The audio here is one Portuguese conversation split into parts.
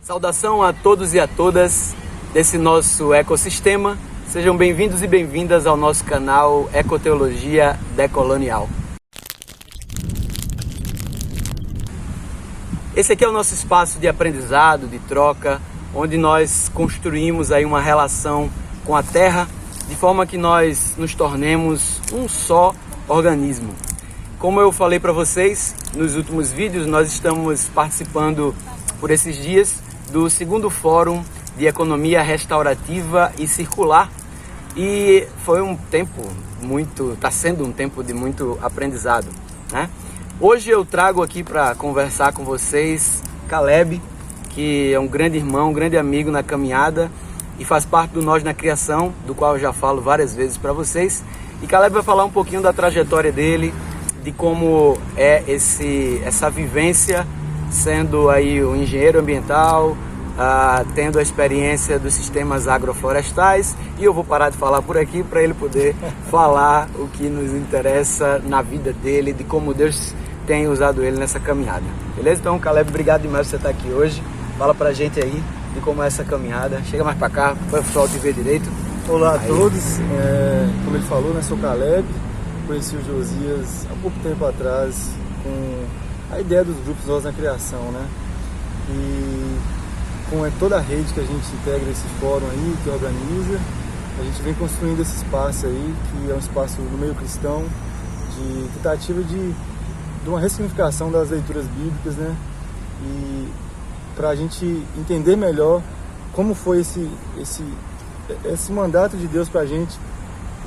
Saudação a todos e a todas desse nosso ecossistema. Sejam bem-vindos e bem-vindas ao nosso canal Ecoteologia Decolonial. Esse aqui é o nosso espaço de aprendizado, de troca, onde nós construímos aí uma relação com a Terra, de forma que nós nos tornemos um só organismo. Como eu falei para vocês nos últimos vídeos, nós estamos participando por esses dias do segundo Fórum de Economia Restaurativa e Circular, e foi um tempo está sendo um tempo de muito aprendizado, né? Hoje eu trago aqui para conversar com vocês Caleb, que é um grande irmão, um grande amigo na caminhada e faz parte do Nós na Criação, do qual eu já falo várias vezes para vocês. E Caleb vai falar um pouquinho da trajetória dele, de como é essa vivência sendo aí um engenheiro ambiental, tendo a experiência dos sistemas agroflorestais, e eu vou parar de falar por aqui para ele poder falar o que nos interessa na vida dele, de como Deus tem usado ele nessa caminhada. Beleza? Então, Caleb, obrigado demais por você estar aqui hoje. Fala pra gente aí de como é essa caminhada. Chega mais pra cá, para o pessoal te ver direito. Olá a todos, como ele falou, né, sou Caleb, conheci o Josias há pouco tempo atrás com a ideia dos grupos Nós na Criação, né? E com toda a rede que a gente integra esse fórum aí, que organiza, a gente vem construindo esse espaço aí, que é um espaço no meio cristão, de tentativa de uma ressignificação das leituras bíblicas, né? E para a gente entender melhor como foi esse mandato de Deus para a gente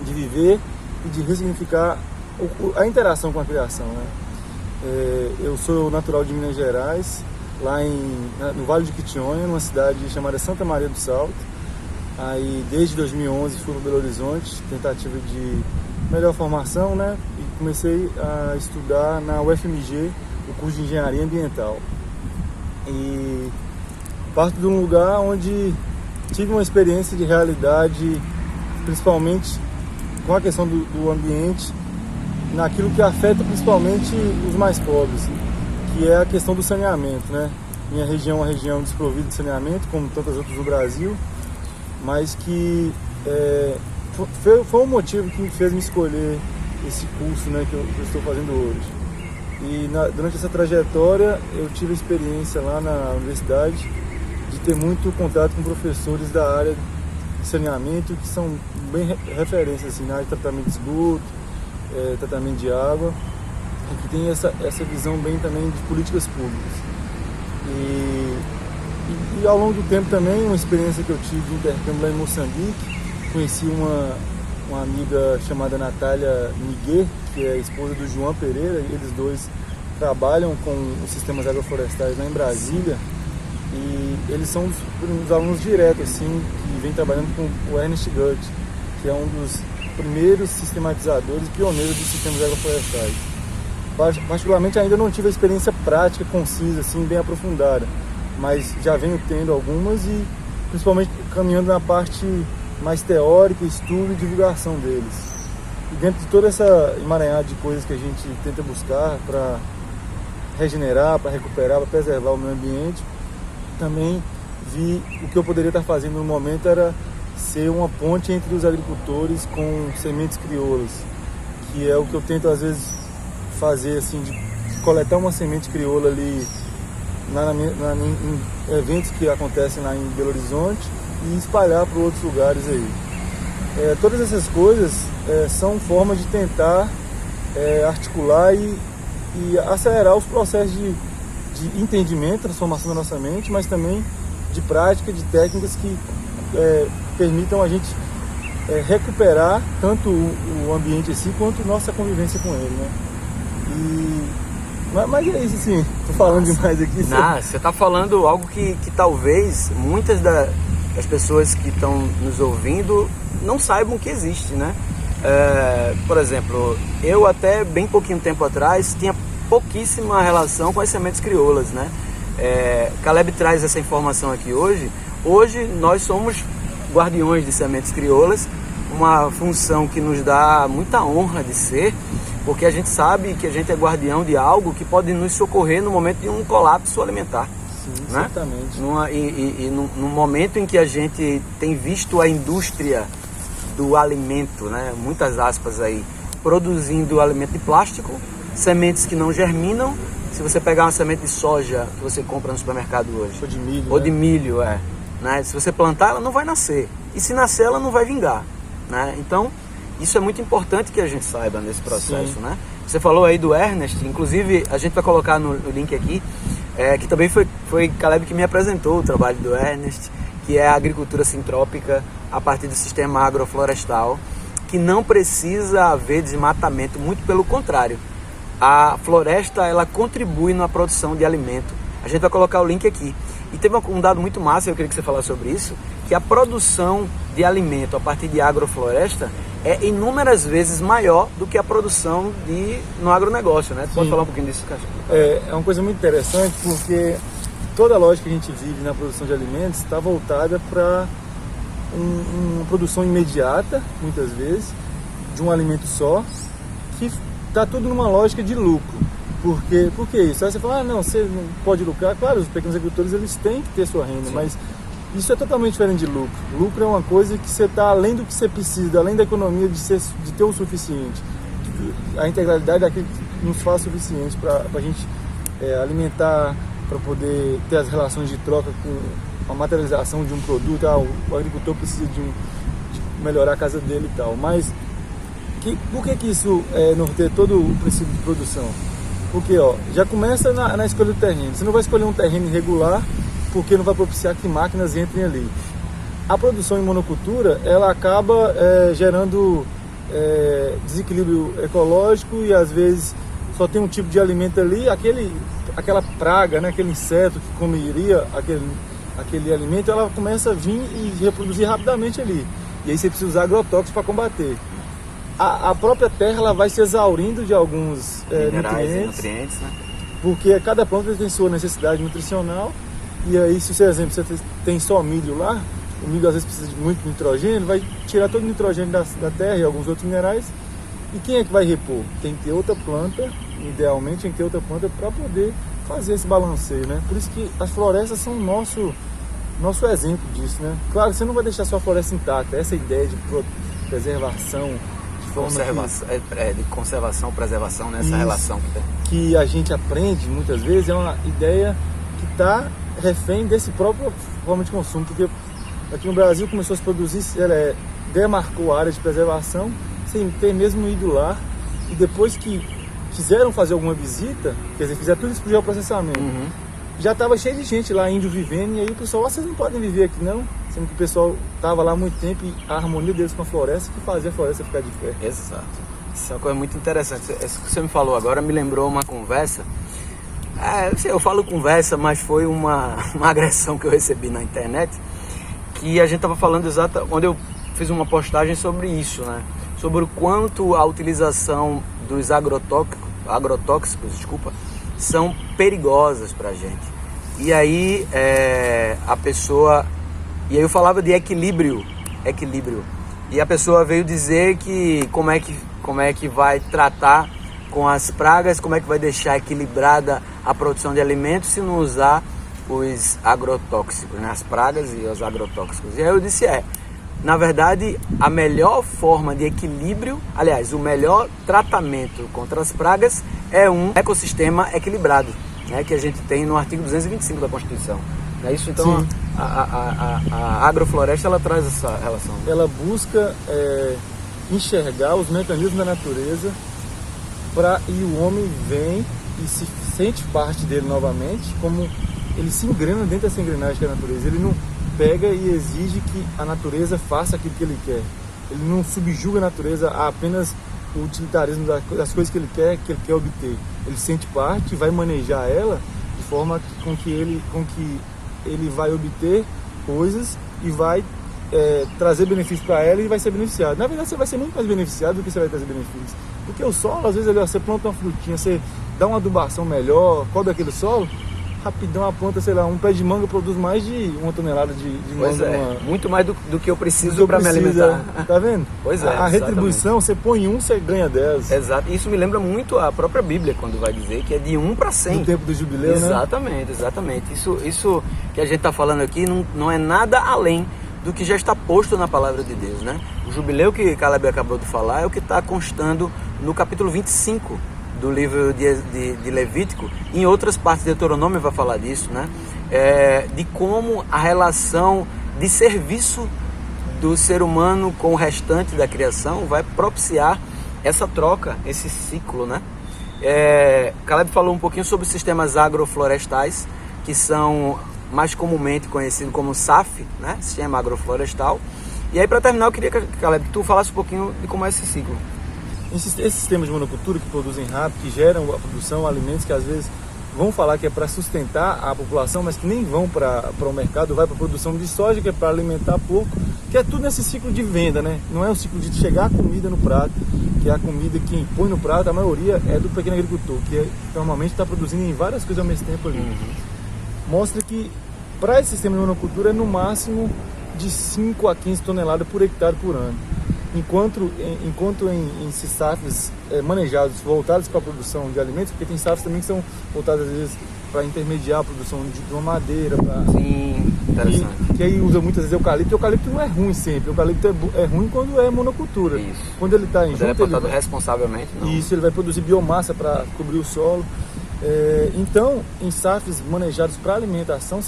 de viver e de ressignificar a interação com a criação, né? Eu sou natural de Minas Gerais, lá no Vale de Quitionha, numa cidade chamada Santa Maria do Salto. Aí desde 2011 fui para Belo Horizonte, tentativa de melhor formação, né? E comecei a estudar na UFMG, o curso de Engenharia Ambiental. E parto de um lugar onde tive uma experiência de realidade, principalmente com a questão do ambiente, naquilo que afeta principalmente os mais pobres, que é a questão do saneamento, né? Minha região é uma região desprovida de saneamento, como tantas outras do Brasil, mas que foi um motivo que me fez me escolher esse curso, né, que eu estou fazendo hoje. E durante essa trajetória eu tive a experiência lá na universidade de ter muito contato com professores da área de saneamento, que são bem referências assim, na área de tratamento de esgoto, tratamento de água, e que tem essa visão bem também de políticas públicas. E ao longo do tempo também, uma experiência que eu tive de intercâmbio lá em Moçambique, conheci uma amiga chamada Natália Miguel, que é a esposa do João Pereira, e eles dois trabalham com os sistemas agroflorestais lá em Brasília, e eles são uns alunos diretos, assim, que vem trabalhando com o Ernest Gutt, que é um dos primeiros sistematizadores e pioneiros dos sistemas agroflorestais. Particularmente ainda não tive a experiência prática, concisa, assim, bem aprofundada, mas já venho tendo algumas e principalmente caminhando na parte mais teórica, estudo e divulgação deles. E dentro de toda essa emaranhada de coisas que a gente tenta buscar para regenerar, para recuperar, para preservar o meio ambiente, também vi o que eu poderia estar fazendo no momento era ser uma ponte entre os agricultores com sementes crioulas, que é o que eu tento às vezes fazer, assim, de coletar uma semente crioula ali em eventos que acontecem lá em Belo Horizonte e espalhar para outros lugares aí. Todas essas coisas são formas de tentar articular e acelerar os processos de entendimento, transformação da nossa mente, mas também de prática, de técnicas que permitam a gente recuperar tanto o ambiente assim quanto nossa convivência com ele, né? Mas é isso, assim, tô falando demais aqui. Não, você tá falando algo que talvez muitas das pessoas que estão nos ouvindo não saibam que existe, né? Por exemplo, eu até bem pouquinho tempo atrás tinha pouquíssima relação com as sementes crioulas, né? Caleb traz essa informação aqui hoje. Hoje nós somos guardiões de sementes crioulas, uma função que nos dá muita honra de ser, porque a gente sabe que a gente é guardião de algo que pode nos socorrer no momento de um colapso alimentar. Sim, né? certamente. No momento em que a gente tem visto a indústria do alimento, né, muitas aspas aí, produzindo alimento de plástico, sementes que não germinam. Se você pegar uma semente de soja que você compra no supermercado hoje, Ou de milho, ou né? de milho, né? Se você plantar, ela não vai nascer. E se nascer, ela não vai vingar, né? Então, isso é muito importante que a gente saiba nesse processo, né? Você falou aí do Ernest, inclusive a gente vai colocar no link aqui, que também foi Caleb que me apresentou o trabalho do Ernest, que é a agricultura sintrópica a partir do sistema agroflorestal, que não precisa haver desmatamento, muito pelo contrário. A floresta, ela contribui na produção de alimento. A gente vai colocar o link aqui. E teve um dado muito massa, eu queria que você falasse sobre isso, que a produção de alimento a partir de agrofloresta é inúmeras vezes maior do que a produção no agronegócio, né? Você pode falar um pouquinho disso, Caixa? É uma coisa muito interessante, porque toda a lógica que a gente vive na produção de alimentos está voltada para uma produção imediata, muitas vezes, de um alimento só, que está tudo numa lógica de lucro. Por que isso? Aí você fala, não, você não pode lucrar. Claro, os pequenos agricultores eles têm que ter sua renda, sim, mas isso é totalmente diferente de lucro. Lucro é uma coisa que você está além do que você precisa, além da economia de ter o suficiente. A integralidade é aquilo que nos faz suficiente para a gente alimentar, para poder ter as relações de troca com a materialização de um produto. O agricultor precisa de melhorar a casa dele e tal. Mas por que isso norteia todo o princípio de produção? Porque já começa na escolha do terreno. Você não vai escolher um terreno irregular porque não vai propiciar que máquinas entrem ali. A produção em monocultura, ela acaba gerando desequilíbrio ecológico e às vezes só tem um tipo de alimento ali, aquela praga, né, aquele inseto que comeria aquele alimento, ela começa a vir e reproduzir rapidamente ali. E aí você precisa usar agrotóxicos para combater. A própria terra ela vai se exaurindo de alguns nutrientes, né? Porque cada planta tem sua necessidade nutricional. E aí, se por exemplo, você tem só milho lá, o milho às vezes precisa de muito nitrogênio, vai tirar todo o nitrogênio da terra e alguns outros minerais. E quem é que vai repor? Tem que ter outra planta, idealmente tem que ter outra planta para poder fazer esse balanceio, né? Por isso que as florestas são nosso exemplo disso, né? Claro, você não vai deixar sua floresta intacta, essa ideia de preservação, de conservação, preservação, nessa isso, relação que tem. Que a gente aprende muitas vezes é uma ideia que está refém desse próprio forma de consumo, porque aqui no Brasil começou a se produzir, demarcou a área de preservação sem ter mesmo ido lá, e depois que quiseram fazer alguma visita, quer dizer, fizeram tudo isso para o geoprocessamento, já estava cheio de gente lá, índio vivendo, e aí o pessoal, vocês não podem viver aqui não, sendo que o pessoal estava lá há muito tempo e a harmonia deles com a floresta que fazia a floresta ficar de pé. Exato. Isso é uma coisa muito interessante. Isso que você me falou agora me lembrou uma conversa. Eu falo conversa, mas foi uma agressão que eu recebi na internet, que a gente estava falando onde eu fiz uma postagem sobre isso, né? Sobre o quanto a utilização dos agrotóxicos, são perigosas para a gente. E aí e aí eu falava de equilíbrio. E a pessoa veio dizer que como é que vai tratar com as pragas, como é que vai deixar equilibrada a produção de alimentos se não usar os agrotóxicos, né? As pragas e os agrotóxicos. E aí eu disse, na verdade, a melhor forma de equilíbrio, aliás, o melhor tratamento contra as pragas é um ecossistema equilibrado, né? Que a gente tem no artigo 225 da Constituição. É isso, então a agrofloresta ela traz essa relação. Ela busca enxergar os mecanismos da natureza e o homem vem e se sente parte dele novamente, como ele se engrena dentro dessa engrenagem que é a natureza. Ele não pega e exige que a natureza faça aquilo que ele quer. Ele não subjuga a natureza a apenas o utilitarismo das coisas que ele quer obter. Ele sente parte e vai manejar ela de forma com que ele vai obter coisas e vai trazer benefícios para ela e vai ser beneficiado. Na verdade, você vai ser muito mais beneficiado do que você vai trazer benefícios. Porque o solo, às vezes, você planta uma frutinha, você dá uma adubação melhor, cobre aquele solo, rapidão a planta, sei lá, um pé de manga produz mais de 1 tonelada de Pois manga. muito mais do que eu preciso para me alimentar. Tá vendo? Pois é, A retribuição, você põe 1, você ganha 10. Exato. Isso me lembra muito a própria Bíblia, quando vai dizer que é de 1 para 100. No tempo do jubileu, exatamente, né? Exatamente. Isso que a gente está falando aqui não é nada além do que já está posto na palavra de Deus, né? O jubileu que Caleb acabou de falar é o que está constando no capítulo 25 do livro de Levítico. Em outras partes de Deuteronômio vai falar disso, né? De como a relação de serviço do ser humano com o restante da criação vai propiciar essa troca, esse ciclo, né? Caleb falou um pouquinho sobre os sistemas agroflorestais, que são mais comumente conhecidos como SAF, né? Sistema agroflorestal. E aí, para terminar, eu queria que, Caleb, tu falasse um pouquinho de como é esse ciclo. Esses sistemas de monocultura que produzem rápido, que geram a produção, alimentos que às vezes vão falar que é para sustentar a população, mas que nem vão para o mercado, vai para a produção de soja, que é para alimentar pouco, que é tudo nesse ciclo de venda, né? Não é o ciclo de chegar a comida no prato, que é a comida que quem põe no prato, a maioria é do pequeno agricultor, que normalmente está produzindo em várias coisas ao mesmo tempo ali. Mostra que para esse sistema de monocultura é no máximo de 5 a 15 toneladas por hectare por ano. Enquanto em SAFs manejados, voltados para a produção de alimentos, porque tem SAFs também que são voltadas às vezes para intermediar a produção de uma madeira. Sim, interessante. Que aí usa muitas vezes eucalipto. O eucalipto não é ruim sempre, o eucalipto é ruim quando é monocultura. Isso. Quando ele está em junta, ele é plantado responsavelmente, não. Isso, ele vai produzir biomassa para cobrir o solo. Então, em SAFs manejados para alimentação,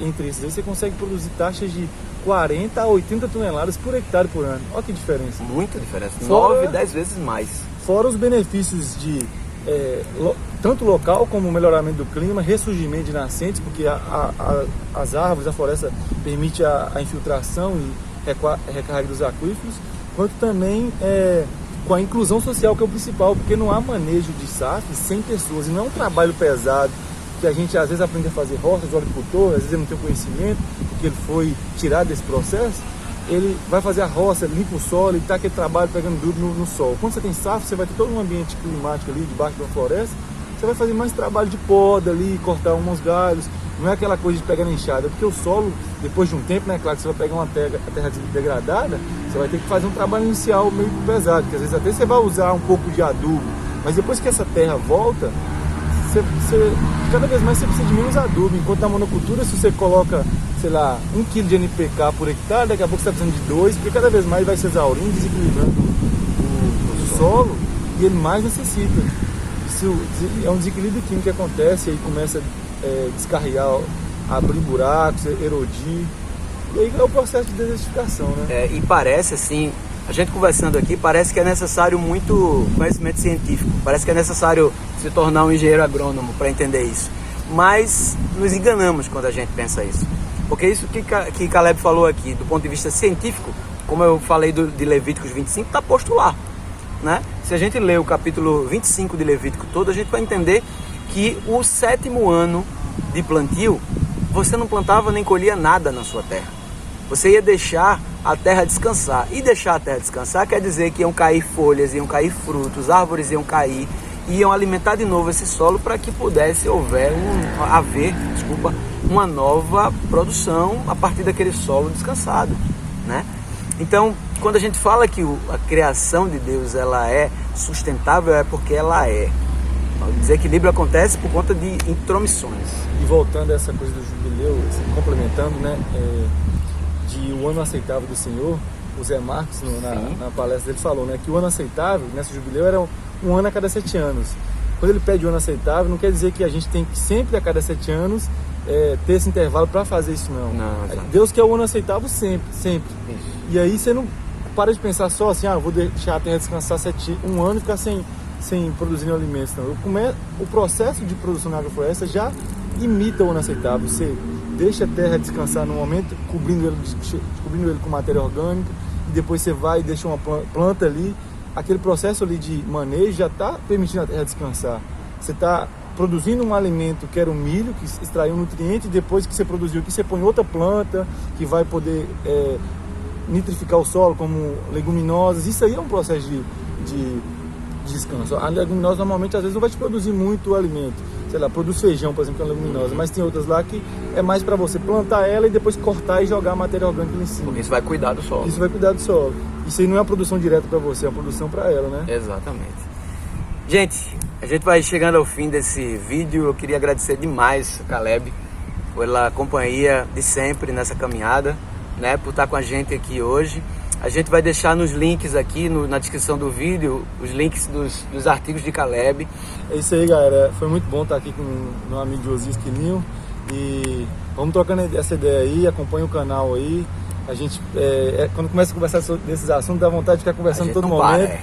entre esses aí, você consegue produzir taxas de 40 a 80 toneladas por hectare por ano. Olha que diferença. Muita diferença. Fora, 9, 10 vezes mais. Fora os benefícios de tanto local como o melhoramento do clima, ressurgimento de nascentes, porque as árvores, a floresta permite a infiltração e recarga dos aquíferos, quanto também com a inclusão social, que é o principal, porque não há manejo de SAF sem pessoas, e não é um trabalho pesado, que a gente às vezes aprende a fazer roças, o agricultor, às vezes ele não tem o conhecimento, porque ele foi tirado desse processo, ele vai fazer a roça, limpa o solo e está aquele trabalho pegando duro no solo. Quando você tem SAF, você vai ter todo um ambiente climático ali, debaixo de uma floresta, você vai fazer mais trabalho de poda ali, cortar uns galhos, não é aquela coisa de pegar na enxada, porque o solo, depois de um tempo, né, claro que você vai pegar uma terra degradada, você vai ter que fazer um trabalho inicial meio pesado, porque às vezes até você vai usar um pouco de adubo, mas depois que essa terra volta, cada vez mais você precisa de menos adubo, enquanto na monocultura, se você coloca, sei lá, 1 kg de NPK por hectare, daqui a pouco você está precisando de 2, porque cada vez mais vai se exaurindo, desequilibrando o solo, e ele mais necessita. Isso é um desequilíbrio químico que acontece, e aí começa a descarregar, abrir buracos, erodir, e aí é o processo de desertificação, né? E parece assim, a gente conversando aqui, parece que é necessário muito conhecimento científico, parece que é necessário se tornar um engenheiro agrônomo para entender isso, mas nos enganamos quando a gente pensa isso, porque isso que Caleb falou aqui, do ponto de vista científico, como eu falei de Levíticos 25, está posto lá, né? Se a gente ler o capítulo 25 de Levítico todo, a gente vai entender que o 7º ano de plantio, você não plantava nem colhia nada na sua terra. Você ia deixar a terra descansar. E deixar a terra descansar quer dizer que iam cair folhas, iam cair frutos, árvores iam cair, iam alimentar de novo esse solo para que pudesse haver uma nova produção a partir daquele solo descansado, né? Então, quando a gente fala que a criação de Deus ela é sustentável, é porque ela é. O desequilíbrio acontece por conta de intromissões. E voltando a essa coisa do jubileu, assim, complementando, né, de o ano aceitável do Senhor, o Zé Marcos, na palestra dele, falou, né, que o ano aceitável, nesse jubileu, era um ano a cada 7 anos. Quando ele pede o ano aceitável, não quer dizer que a gente tem que sempre, a cada 7 anos, ter esse intervalo para fazer isso, não. Deus quer o ano aceitável sempre. Isso. E aí você não para de pensar só assim, vou deixar a terra descansar um ano e ficar sem produzir alimentos. Não. O processo de produção na agrofloresta já imita o ano aceitável. Você deixa a terra descansar no momento, cobrindo ele com matéria orgânica, e depois você vai e deixa uma planta ali. Aquele processo ali de manejo já está permitindo a terra descansar. Você está produzindo um alimento que era o milho, que extraiu um nutriente, e depois que você produziu aqui, você põe outra planta que vai poder nitrificar o solo, como leguminosas. Isso aí é um processo de de descanso. A leguminosa normalmente às vezes não vai te produzir muito alimento. Sei lá, produz feijão, por exemplo, que é uma leguminosa, mas tem outras lá que é mais para você plantar ela e depois cortar e jogar a matéria orgânica em cima. Porque isso vai cuidar do solo. Isso vai cuidar do solo. Isso aí não é uma produção direta para você, é uma produção para ela, né? Exatamente. Gente, a gente vai chegando ao fim desse vídeo. Eu queria agradecer demais a Caleb pela companhia de sempre nessa caminhada, né, por estar com a gente aqui hoje. A gente vai deixar nos links aqui na descrição do vídeo os links dos artigos de Caleb. É isso aí, galera. Foi muito bom estar aqui com o meu amigo Josias Quilinho e vamos trocando essa ideia aí, acompanha o canal aí. A gente, quando começa a conversar sobre esses assuntos, dá vontade de ficar conversando todo momento.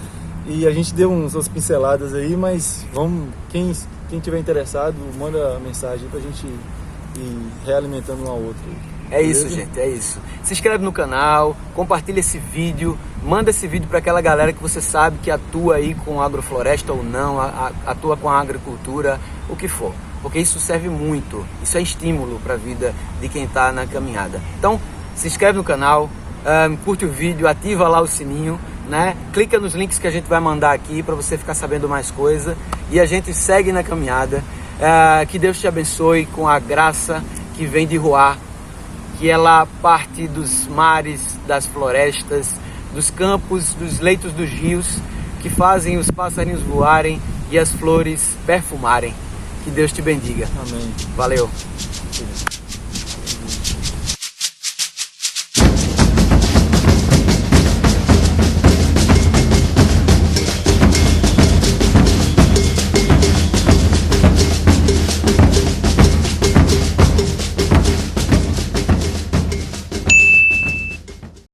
E a gente deu umas pinceladas aí, mas vamos, quem tiver interessado, manda mensagem pra gente ir realimentando um ao outro. É isso, gente, é isso. Se inscreve no canal, compartilha esse vídeo, manda esse vídeo para aquela galera que você sabe que atua aí com agrofloresta ou não, atua com a agricultura, o que for. Porque isso serve muito, isso é estímulo para a vida de quem está na caminhada. Então, se inscreve no canal, curte o vídeo, ativa lá o sininho, né? Clica nos links que a gente vai mandar aqui para você ficar sabendo mais coisa e a gente segue na caminhada. Que Deus te abençoe com a graça que vem de Ruá, que ela parte dos mares, das florestas, dos campos, dos leitos dos rios, que fazem os passarinhos voarem e as flores perfumarem. Que Deus te bendiga. Amém. Valeu. Sim.